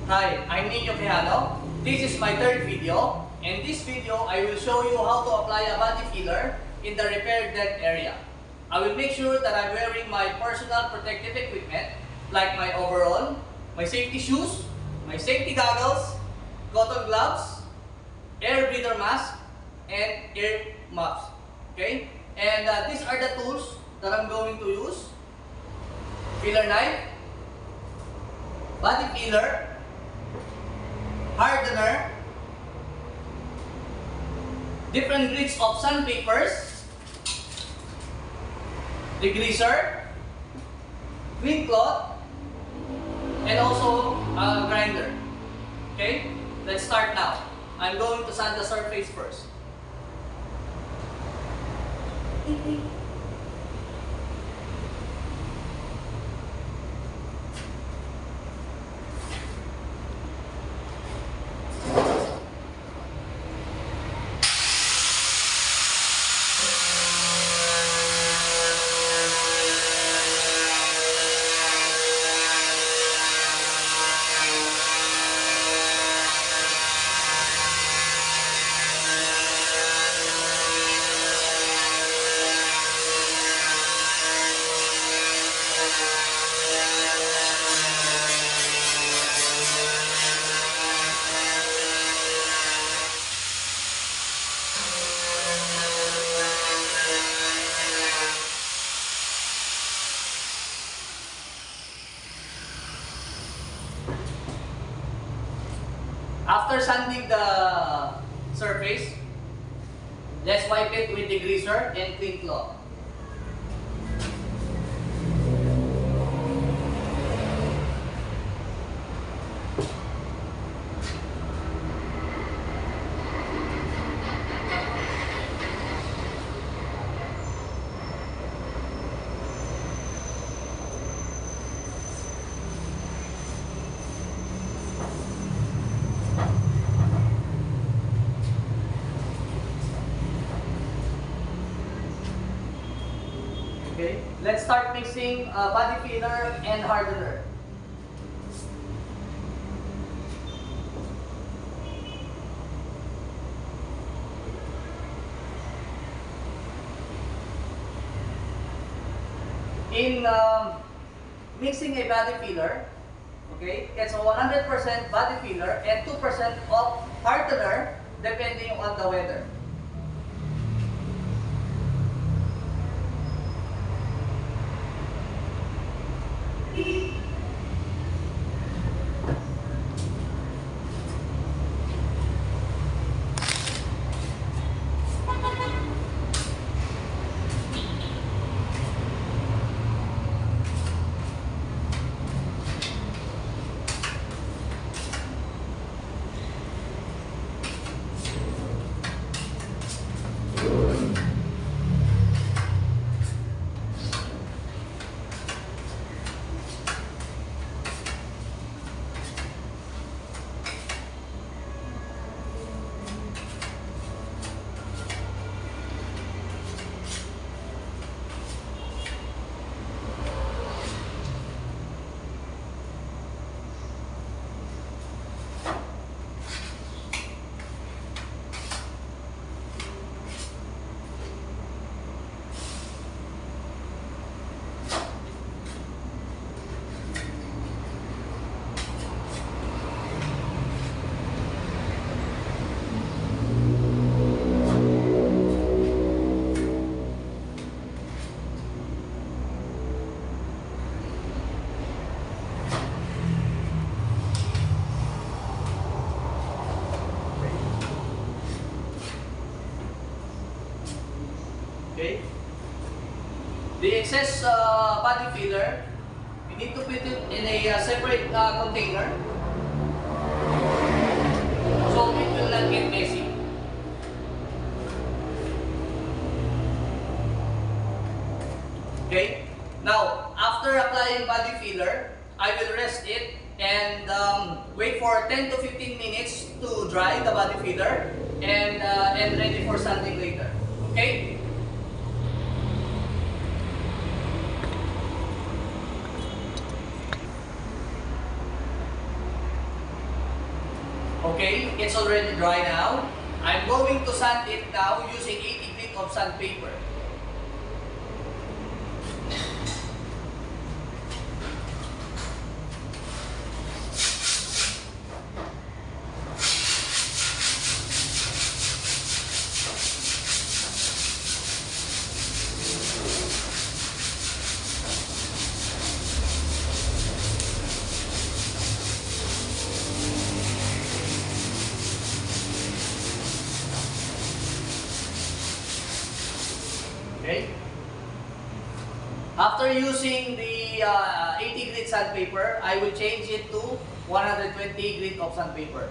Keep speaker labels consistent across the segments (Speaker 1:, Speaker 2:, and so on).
Speaker 1: Hi, I'm Nino Quijano. This is my third video. In this video, I will show you how to apply a body filler in the repair dent area. I will make sure that I'm wearing my personal protective equipment like my overall, my safety shoes, my safety goggles, cotton gloves, air breather mask, and ear muffs. Okay? And these are the tools that I'm going to use. Filler knife, body filler, hardener, different grades of sandpapers, degreaser, clean cloth, and also a grinder. Okay, let's start now. I'm going to sand the surface first. After sanding the surface, let's wipe it with degreaser and clean cloth. Okay, let's start mixing body filler and hardener. In mixing a body filler, okay, it's a 100% body filler and 2% of hardener depending on the weather. Okay. The excess body filler, we need to put it in a separate container so it will not get messy. Okay. Now, after applying body filler, I will rest it and wait for 10 to 15 minutes to dry the body filler and ready for sanding later. Okay. Okay, it's already dry now. I'm going to sand it now using 80 grit of sandpaper. Okay. After using the 80 grit sandpaper, I will change it to 120 grit of sandpaper.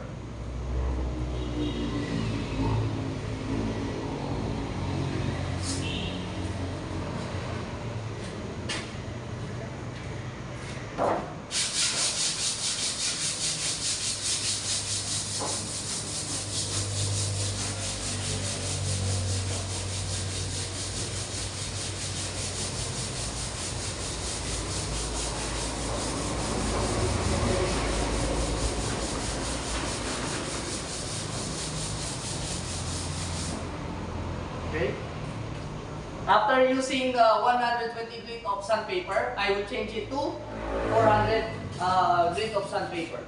Speaker 1: Okay. After using 120 grit of sandpaper, I will change it to 400 grit of sandpaper.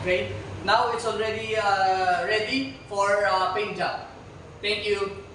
Speaker 1: Okay, now it's already ready for paint job. Thank you.